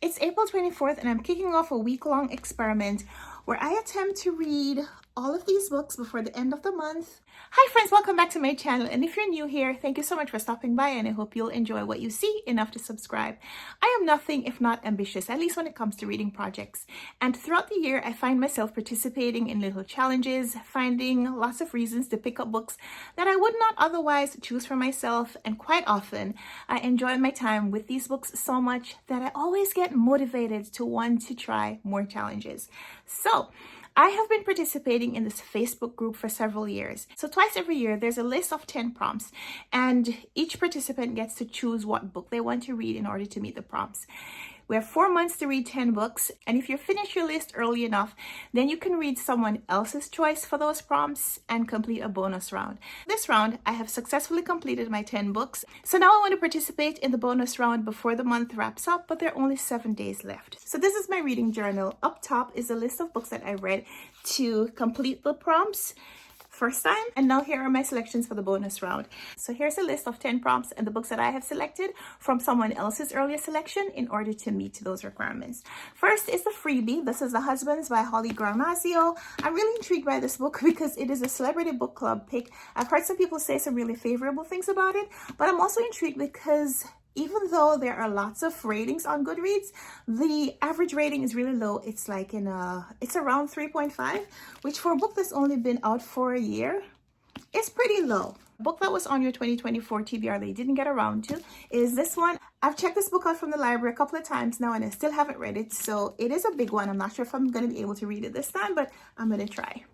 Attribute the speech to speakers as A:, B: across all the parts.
A: It's April 24th and I'm kicking off a week-long experiment where I attempt to read all of these books before the end of the month. Hi friends, welcome back to my channel, and if you're new here, thank you so much for stopping by and I hope you'll enjoy what you see enough to subscribe. I am nothing if not ambitious, at least when it comes to reading projects. And throughout the year, I find myself participating in little challenges, finding lots of reasons to pick up books that I would not otherwise choose for myself, and quite often, I enjoy my time with these books so much that I always get motivated to want to try more challenges. So, I have been participating in this Facebook group for several years. So twice every year, there's a list of 10 prompts, and each participant gets to choose what book they want to read in order to meet the prompts. We have 4 months to read 10 books, and if you finish your list early enough, then you can read someone else's choice for those prompts and complete a bonus round. This round, I have successfully completed my 10 books, so now I want to participate in the bonus round before the month wraps up, but there are only 7 days left. So this is my reading journal. Up top is a list of books that I read to complete the prompts first time, and now here are my selections for the bonus round. So here's a list of 10 prompts and the books that I have selected from someone else's earlier selection in order to meet those requirements. First is the freebie. This is The Husbands by Holly Gramazio. I'm really intrigued by this book because it is a celebrity book club pick. I've heard some people say some really favorable things about it, but I'm also intrigued because even though there are lots of ratings on Goodreads, the average rating is really low. It's like it's around 3.5, which for a book that's only been out for a year is pretty low. A book that was on your 2024 TBR they didn't get around to is this one. I've checked this book out from the library a couple of times now and I still haven't read it, so it is a big one. I'm not sure if I'm going to be able to read it this time, but I'm going to try.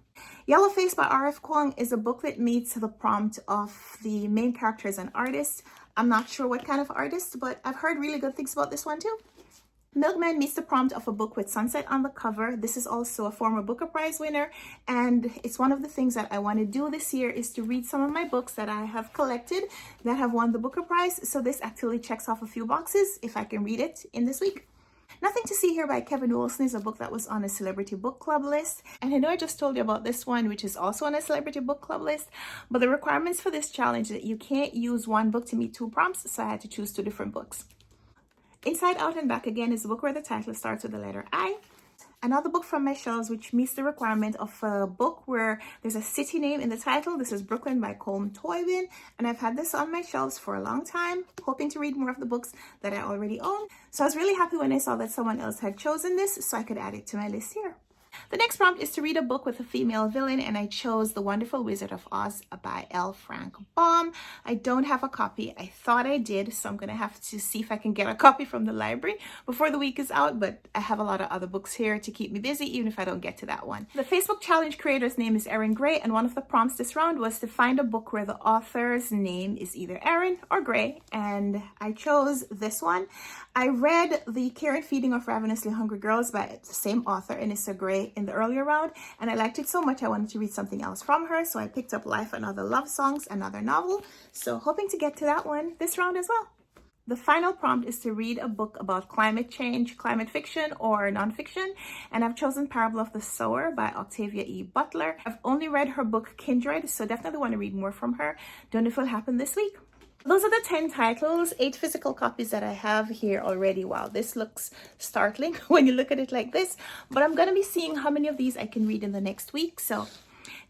A: Yellowface by R.F. Kuang is a book that meets the prompt of the main character as an artist. I'm not sure what kind of artist, but I've heard really good things about this one too. Milkman meets the prompt of a book with sunset on the cover. This is also a former Booker Prize winner, and it's one of the things that I want to do this year is to read some of my books that I have collected that have won the Booker Prize. So this actually checks off a few boxes if I can read it in this week. Nothing to See Here by Kevin Wilson is a book that was on a celebrity book club list. And I know I just told you about this one, which is also on a celebrity book club list, but the requirements for this challenge is that you can't use one book to meet 2 prompts, so I had to choose 2 different books. Inside Out and Back Again is a book where the title starts with the letter I. Another book from my shelves which meets the requirement of a book where there's a city name in the title. This is Brooklyn by Colm Toybin, and I've had this on my shelves for a long time, hoping to read more of the books that I already own. So I was really happy when I saw that someone else had chosen this so I could add it to my list here. The next prompt is to read a book with a female villain, and I chose The Wonderful Wizard of Oz by L. Frank Baum. I don't have a copy. I thought I did, so I'm going to have to see if I can get a copy from the library before the week is out, but I have a lot of other books here to keep me busy, even if I don't get to that one. The Facebook challenge creator's name is Erin Gray, and one of the prompts this round was to find a book where the author's name is either Erin or Gray, and I chose this one. I read The Care and Feeding of Ravenously Hungry Girls by the same author, Anissa Gray, in the earlier round, and I liked it so much I wanted to read something else from her, so I picked up Life and Other Love Songs, another novel, so hoping to get to that one this round as well. The final prompt is to read a book about climate change, climate fiction, or nonfiction, and I've chosen Parable of the Sower by Octavia E. Butler. I've only read her book Kindred, so definitely want to read more from her. Don't know if it'll happen this week. Those are the 10 titles, 8 physical copies that I have here already. Wow, this looks startling when you look at it like this, but I'm going to be seeing how many of these I can read in the next week. So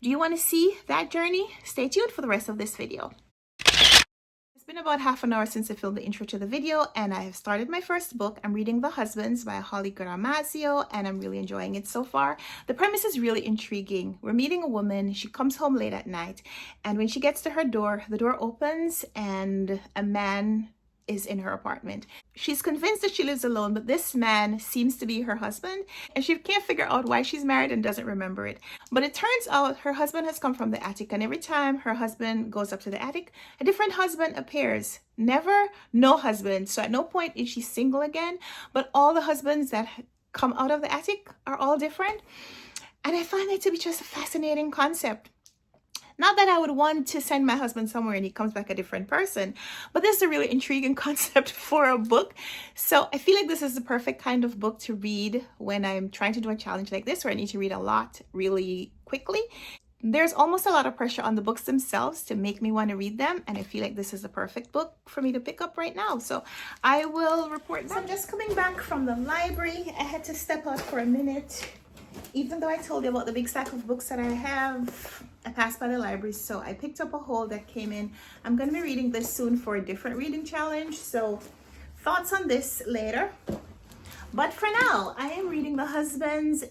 A: do you want to see that journey? Stay tuned for the rest of this video. It's been about half an hour since I filmed the intro to the video, and I have started my first book. I'm reading The Husbands by Holly Gramazio, and I'm really enjoying it so far. The premise is really intriguing. We're meeting a woman. She comes home late at night, and when she gets to her door, the door opens and a man is in her apartment. She's convinced that she lives alone, but this man seems to be her husband, and she can't figure out why she's married and doesn't remember it. But it turns out her husband has come from the attic, and every time her husband goes up to the attic, a different husband appears. Never no husband. So at no point is she single again, but all the husbands that come out of the attic are all different. And I find that to be just a fascinating concept. Not that I would want to send my husband somewhere and he comes back a different person, but this is a really intriguing concept for a book. So I feel like this is the perfect kind of book to read when I'm trying to do a challenge like this, where I need to read a lot really quickly. there's almost a lot of pressure on the books themselves to make me want to read them, and I feel like this is a perfect book for me to pick up right now. So I will report back. So I'm just coming back from the library. I had to step out for a minute. Even though I told you about the big stack of books that I have, I passed by the library, so I picked up a haul that came in. I'm going to be reading this soon for a different reading challenge, so thoughts on this later. But for now, I am reading The Husbands.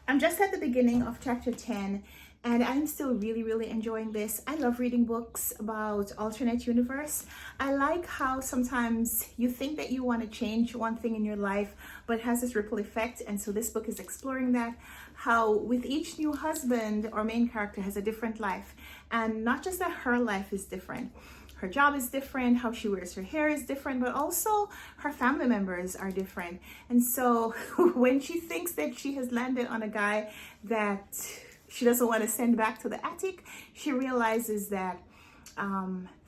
A: I'm just at the beginning of chapter 10, and I'm still really enjoying this. I love reading books about alternate universe. I like how sometimes you think that you want to change one thing in your life, but it has this ripple effect. And so this book is exploring that, how with each new husband or main character has a different life. And not just that her life is different. Her job is different, how she wears her hair is different, but also her family members are different. And so when she thinks that she has landed on a guy that she doesn't want to send back to the attic, she realizes that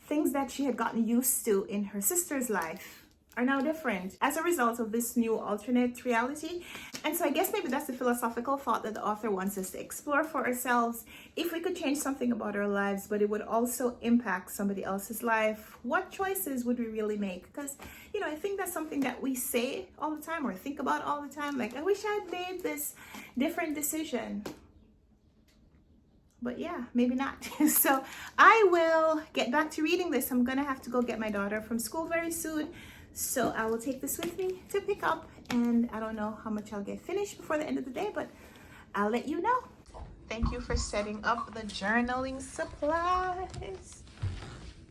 A: things that she had gotten used to in her sister's life are now different as a result of this new alternate reality. And so I guess maybe that's the philosophical thought that the author wants us to explore for ourselves. If we could change something about our lives, but it would also impact somebody else's life, what choices would we really make? Because, you know, I think that's something that we say all the time or think about all the time. Like, I wish I'd made this different decision. But yeah, maybe not. So I will get back to reading this. I'm gonna have to go get my daughter from school very soon. So I will take this with me to pick up, and I don't know how much I'll get finished before the end of the day, but I'll let you know. Thank you for setting up the journaling supplies.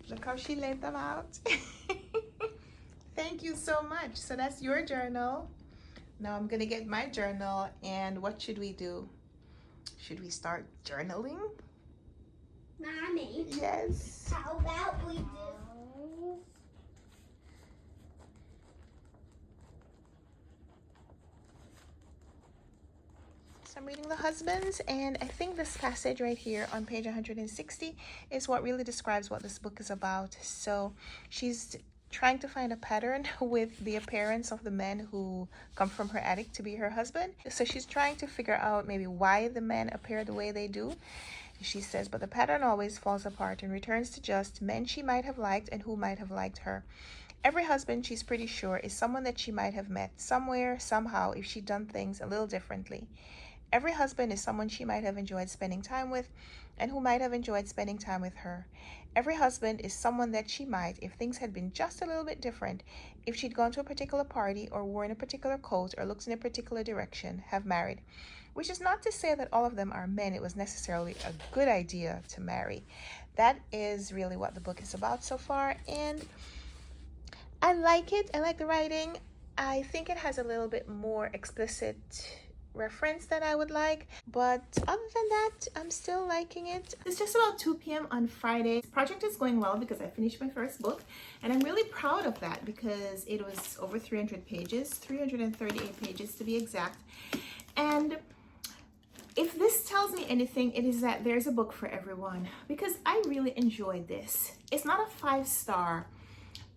A: Look how she laid them out. Thank you so much. So that's your journal. Now I'm gonna get my journal, and what should we do? Should we start journaling?
B: Mommy.
A: Yes.
B: How about we do?
A: So I'm reading The Husbands, and I think this passage right here on page 160 is what really describes what this book is about. So she's trying to find a pattern with the appearance of the men who come from her attic to be her husband. So she's trying to figure out maybe why the men appear the way they do. She says, but the pattern always falls apart and returns to just men she might have liked and who might have liked her. Every husband, she's pretty sure, is someone that she might have met somewhere, somehow, if she'd done things a little differently. Every husband is someone she might have enjoyed spending time with and who might have enjoyed spending time with her. Every husband is someone that she might, if things had been just a little bit different, if she'd gone to a particular party or worn a particular coat or looked in a particular direction, have married. Which is not to say that all of them are men it was necessarily a good idea to marry. That is really what the book is about so far, and I like it. I like the writing. I think it has a little bit more explicit reference than I would like, but other than that, I'm still liking it. It's just about 2 p.m. on Friday. The project is going well because I finished my first book, and I'm really proud of that because it was over 300 pages, 338 pages to be exact. And if this tells me anything, it is that there's a book for everyone, because I really enjoyed this. It's not a 5-star.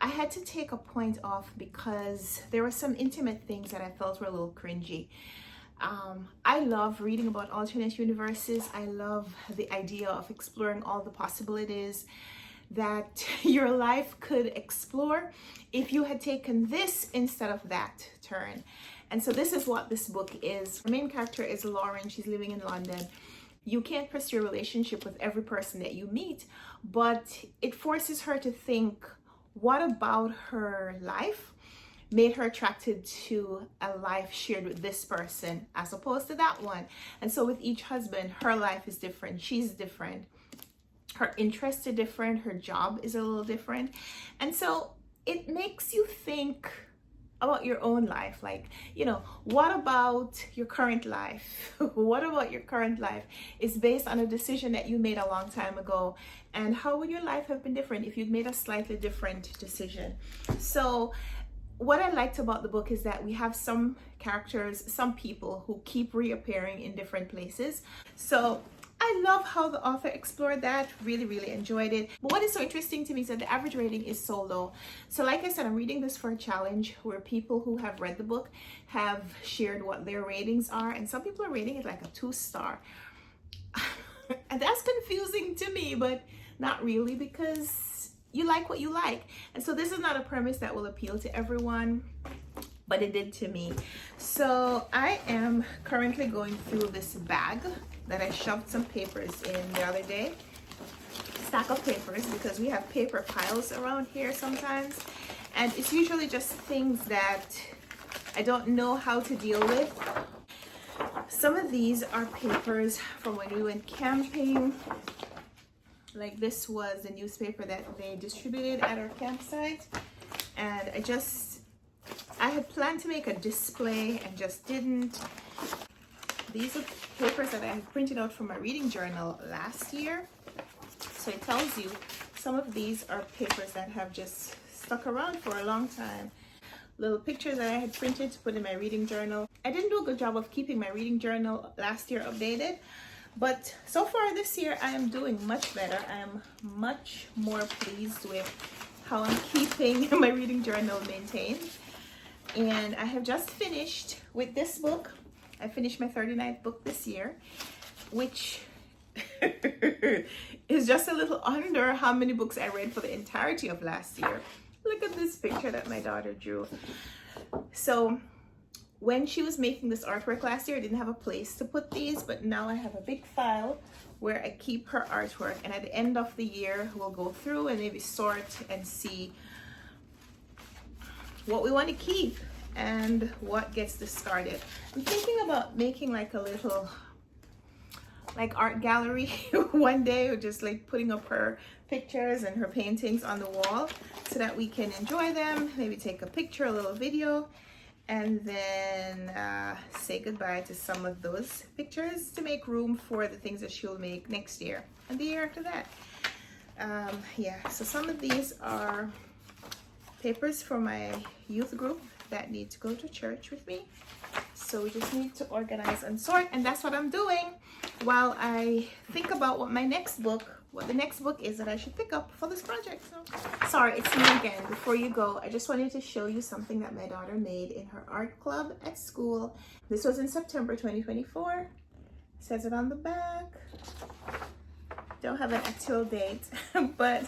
A: I had to take a point off because there were some intimate things that I felt were a little cringy. I love reading about alternate universes. I love the idea of exploring all the possibilities that your life could explore if you had taken this instead of that turn. And so this is what this book is. The main character is Lauren. She's living in London. You can't pursue a relationship with every person that you meet, but it forces her to think, what about her life made her attracted to a life shared with this person as opposed to that one? And so with each husband, her life is different. She's different. Her interests are different. Her job is a little different. And so it makes you think about your own life. Like, you know, what about your current life? What about your current life is based on a decision that you made a long time ago? And how would your life have been different if you'd made a slightly different decision? So what I liked about the book is that we have some characters, some people who keep reappearing in different places. So I love how the author explored that. Really enjoyed it. But what is so interesting to me is that the average rating is so low. So like I said, I'm reading this for a challenge where people who have read the book have shared what their ratings are. And some people are rating it like a 2-star. And that's confusing to me, but not really, because you like what you like. And so this is not a premise that will appeal to everyone, but it did to me. So I am currently going through this bag that I shoved some papers in the other day. Stack of papers, because we have paper piles around here sometimes, and it's usually just things that I don't know how to deal with. Some of these are papers from when we went camping. Like this was the newspaper that they distributed at our campsite, and I had planned to make a display and just didn't. These are papers that I had printed out from my reading journal last year. So it tells you some of these are papers that have just stuck around for a long time. Little pictures that I had printed to put in my reading journal. I didn't do a good job of keeping my reading journal last year updated, but so far this year I am doing much better. I am much more pleased with how I'm keeping my reading journal maintained. And I have just finished with this book. I finished my 39th book this year, which is just a little under how many books I read for the entirety of last year. Look at this picture that my daughter drew. So when she was making this artwork last year, I didn't have a place to put these, but now I have a big file where I keep her artwork, and at the end of the year we'll go through and maybe sort and see what we want to keep and what gets discarded. I'm thinking about making like a little like art gallery one day, or just like putting up her pictures and her paintings on the wall so that we can enjoy them, maybe take a picture, a little video, and then say goodbye to some of those pictures to make room for the things that she'll make next year and the year after that. Yeah, so some of these are papers for my youth group that need to go to church with me. So we just need to organize and sort, and that's what I'm doing while I think about what the next book is that I should pick up for this project. So sorry, it's me again. Before you go, I just wanted to show you something that my daughter made in her art club at school. This was in September 2024. It says it on the back. Don't have an actual date, but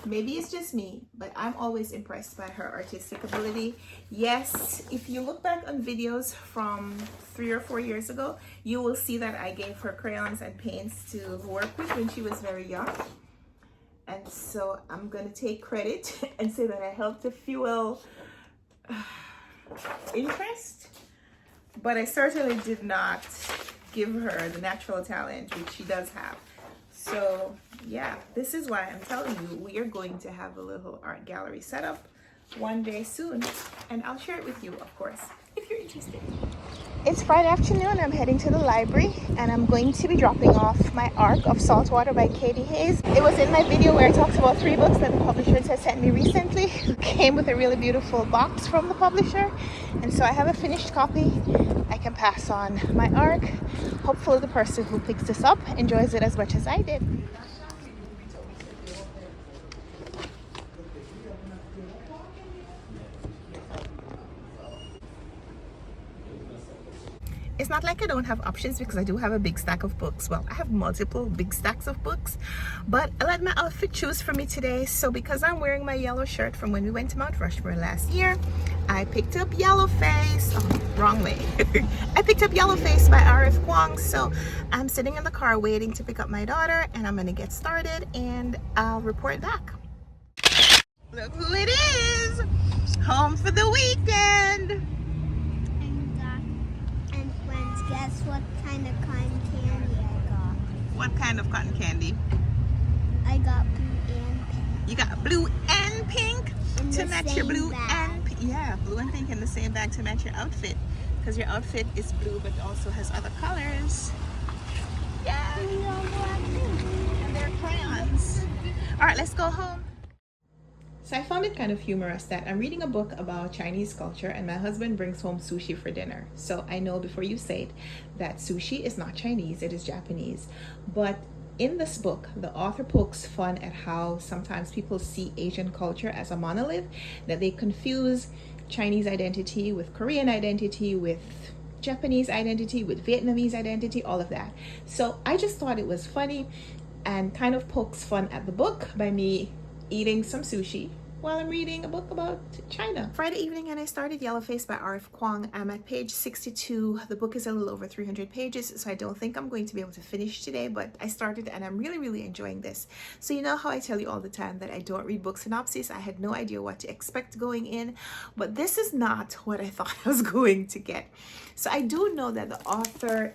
A: maybe it's just me, but I'm always impressed by her artistic ability. Yes, if you look back on videos from 3 or 4 years ago, you will see that I gave her crayons and paints to work with when she was very young. And so I'm going to take credit and say that I helped to fuel interest, but I certainly did not give her the natural talent which she does have. So yeah, this is why I'm telling you we are going to have a little art gallery set up one day soon, and I'll share it with you, of course, if you're interested. It's Friday afternoon. I'm heading to the library, and I'm going to be dropping off my Arc of Saltwater by Katie Hayes. It was in my video where I talked about 3 books that the publishers has sent me recently. It came with a really beautiful box from the publisher, and so I have a finished copy I can pass on my Arc. Hopefully the person who picks this up enjoys it as much as I did. It's not like I don't have options, because I do have a big stack of books. Well, I have multiple big stacks of books, but I let my outfit choose for me today. So because I'm wearing my yellow shirt from when we went to Mount Rushmore last year, I picked up Yellowface. Oh, wrong way. I picked up Yellowface by R.F. Kuang. So I'm sitting in the car waiting to pick up my daughter, and I'm going to get started and I'll report back. Look who it is! Home for the weekend!
B: Guess what kind of cotton candy I got?
A: What kind of cotton candy?
B: I got blue and pink.
A: You got blue and pink to match your blue and pink. Yeah, blue and pink in the same bag to match your outfit, because your outfit is blue but also has other colors. Yeah, and they're crayons. All right, let's go home. So I found it kind of humorous that I'm reading a book about Chinese culture and my husband brings home sushi for dinner. So I know before you say it that sushi is not Chinese, it is Japanese. But in this book, the author pokes fun at how sometimes people see Asian culture as a monolith, that they confuse Chinese identity with Korean identity, with Japanese identity, with Vietnamese identity, all of that. So I just thought it was funny and kind of pokes fun at the book by me eating some sushi while I'm reading a book about China. Friday evening, and I started Yellowface by R.F. Kuang. I'm at page 62. The book is a little over 300 pages, so I don't think I'm going to be able to finish today, but I started and I'm really, really enjoying this. So you know how I tell you all the time that I don't read book synopses? I had no idea what to expect going in, but this is not what I thought I was going to get. So I do know that the author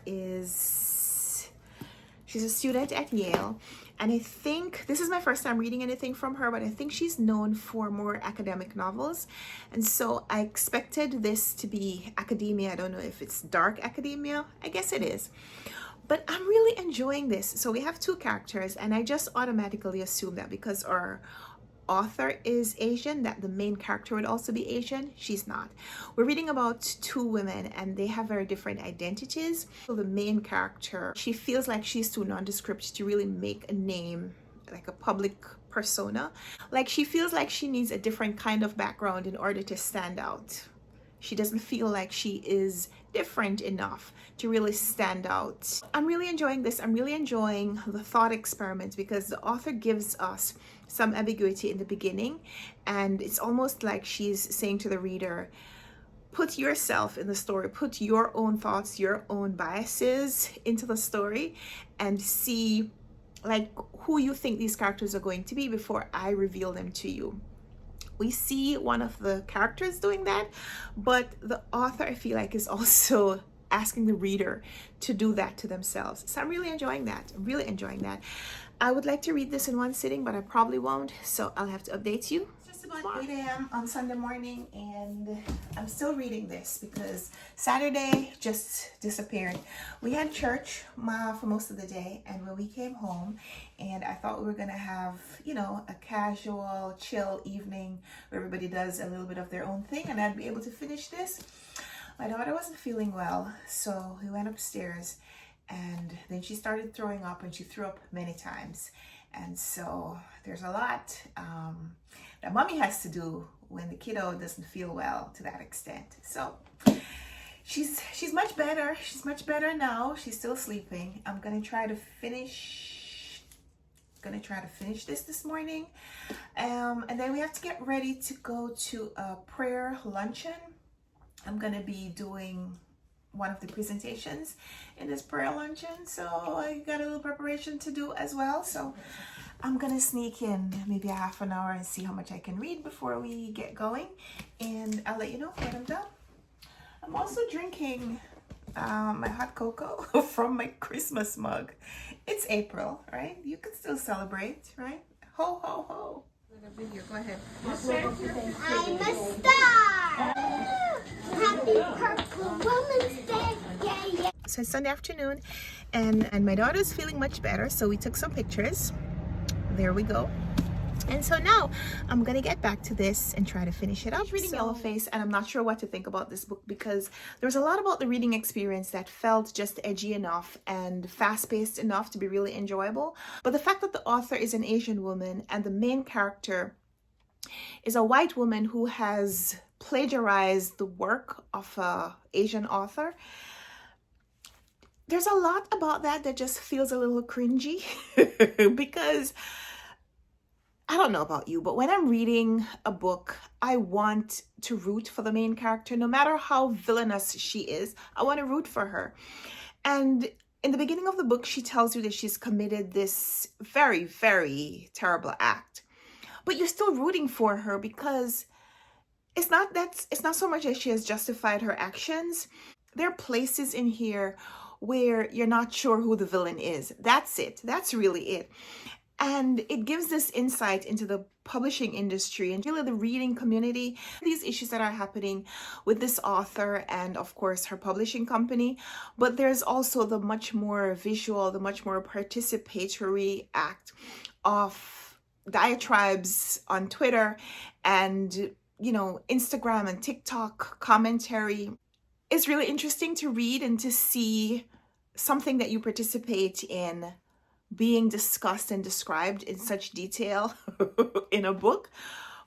A: she's a student at Yale, and I think this is my first time reading anything from her, but I think she's known for more academic novels. And so I expected this to be academia. I don't know if it's dark academia. I guess it is. But I'm really enjoying this. So we have two characters, and I just automatically assume that because our author is Asian, that the main character would also be Asian. She's not. We're reading about two women, and they have very different identities. So the main character, she feels like she's too nondescript to really make a name, like a public persona. Like she feels like she needs a different kind of background in order to stand out. She doesn't feel like she is different enough to really stand out. I'm really enjoying this. I'm really enjoying the thought experiment because the author gives us some ambiguity in the beginning, and it's almost like she's saying to the reader, put yourself in the story, put your own thoughts, your own biases into the story, and see like who you think these characters are going to be before I reveal them to you. We see one of the characters doing that, but the author, I feel like, is also asking the reader to do that to themselves. So I'm really enjoying that. I'm really enjoying that. I would like to read this in one sitting, but I probably won't, so I'll have to update you. It's just about 8 a.m. on Sunday morning, and I'm still reading this because Saturday just disappeared. We had church for most of the day, and when we came home, and I thought we were gonna have, you know, a casual, chill evening where everybody does a little bit of their own thing, and I'd be able to finish this. My daughter wasn't feeling well, so we went upstairs, and then she started throwing up, and she threw up many times. And so there's a lot that mommy has to do when the kiddo doesn't feel well to that extent. So she's much better. She's much better now. She's still sleeping. I'm gonna try to finish this morning, and then we have to get ready to go to a prayer luncheon. I'm gonna be doing one of the presentations in this prayer luncheon, so I got a little preparation to do as well. So I'm gonna sneak in maybe a half an hour and see how much I can read before we get going, and I'll let you know when I'm done. I'm also drinking my hot cocoa from my Christmas mug. It's April, right? You can still celebrate, right? Ho ho ho. Video, go ahead.
B: I'm a star. Happy Purple Women's Day. Yeah, yeah.
A: So it's Sunday afternoon, and my daughter's feeling much better, so we took some pictures. There we go. And so now I'm gonna get back to this and try to finish it up. I'm reading Yellowface, and I'm not sure what to think about this book because there's a lot about the reading experience that felt just edgy enough and fast-paced enough to be really enjoyable. But the fact that the author is an Asian woman and the main character is a white woman who has plagiarized the work of an Asian author, there's a lot about that just feels a little cringy because I don't know about you, but when I'm reading a book, I want to root for the main character. No matter how villainous she is, I want to root for her. And in the beginning of the book, she tells you that she's committed this very, very terrible act. But you're still rooting for her because it's not so much that she has justified her actions. There are places in here where you're not sure who the villain is. That's it. That's really it. And it gives this insight into the publishing industry and really the reading community, these issues that are happening with this author and of course her publishing company. But there's also the much more visual, the much more participatory act of diatribes on Twitter and, you know, Instagram and TikTok commentary. It's really interesting to read and to see something that you participate in being discussed and described in such detail in a book.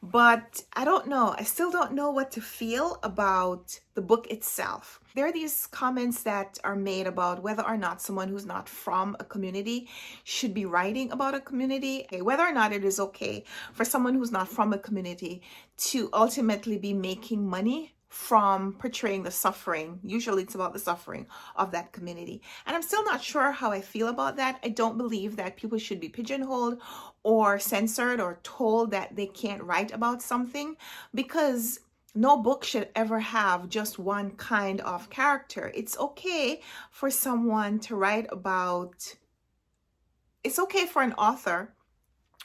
A: but I don't know. I still don't know what to feel about the book itself. There are these comments that are made about whether or not someone who's not from a community should be writing about a community, whether or not it is okay for someone who's not from a community to ultimately be making money from portraying the suffering. Usually it's about the suffering of that community. And I'm still not sure how I feel about that. I don't believe that people should be pigeonholed or censored or told that they can't write about something, because no book should ever have just one kind of character. It's okay for someone to write about, it's okay for an author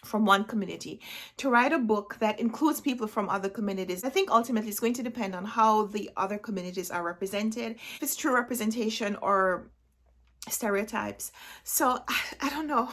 A: from one community to write a book that includes people from other communities. I think ultimately it's going to depend on how the other communities are represented, if it's true representation or stereotypes. So I don't know.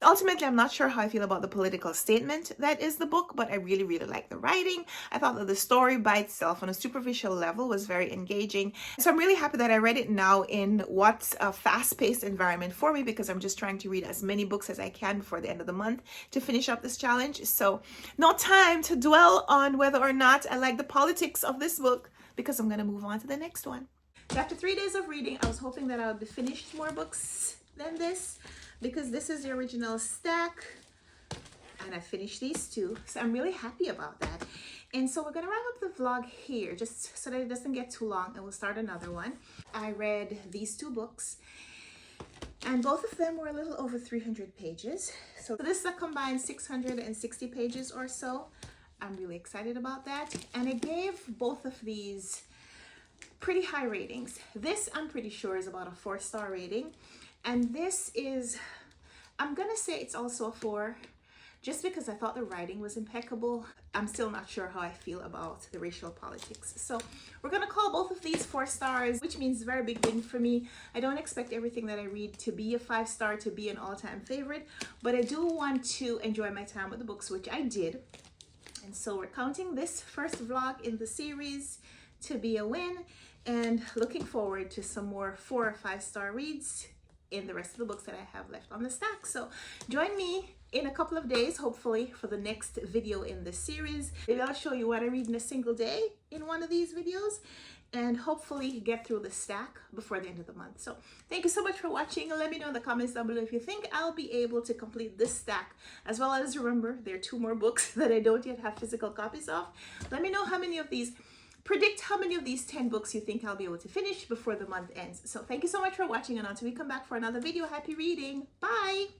A: Ultimately, I'm not sure how I feel about the political statement that is the book, but I really, really like the writing. I thought that the story by itself on a superficial level was very engaging. So I'm really happy that I read it now in what's a fast-paced environment for me, because I'm just trying to read as many books as I can before the end of the month to finish up this challenge. So no time to dwell on whether or not I like the politics of this book, because I'm going to move on to the next one. So after 3 days of reading, I was hoping that I would be finished more books than this, because this is the original stack and I finished these two. So I'm really happy about that. And so we're going to wrap up the vlog here just so that it doesn't get too long, and we'll start another one. I read these two books and both of them were a little over 300 pages. So this is a combined 660 pages or so. I'm really excited about that. And I gave both of these pretty high ratings. This, I'm pretty sure, is about a 4-star rating, and this is, I'm gonna say it's also a 4, just because I thought the writing was impeccable. I'm still not sure how I feel about the racial politics. So we're gonna call both of these 4 stars, which means very big win for me. I don't expect everything that I read to be a 5-star, to be an all-time favorite, but I do want to enjoy my time with the books, which I did. And so we're counting this first vlog in the series to be a win, and looking forward to some more 4 or 5-star reads in the rest of the books that I have left on the stack. So join me in a couple of days, hopefully, for the next video in this series. Maybe I'll show you what I read in a single day in one of these videos, and hopefully get through the stack before the end of the month. So thank you so much for watching. Let me know in the comments down below if you think I'll be able to complete this stack, as well as, remember, there are 2 more books that I don't yet have physical copies of. Let me know how many of these, predict how many of these 10 books you think I'll be able to finish before the month ends. So thank you so much for watching, and until we come back for another video, happy reading. Bye!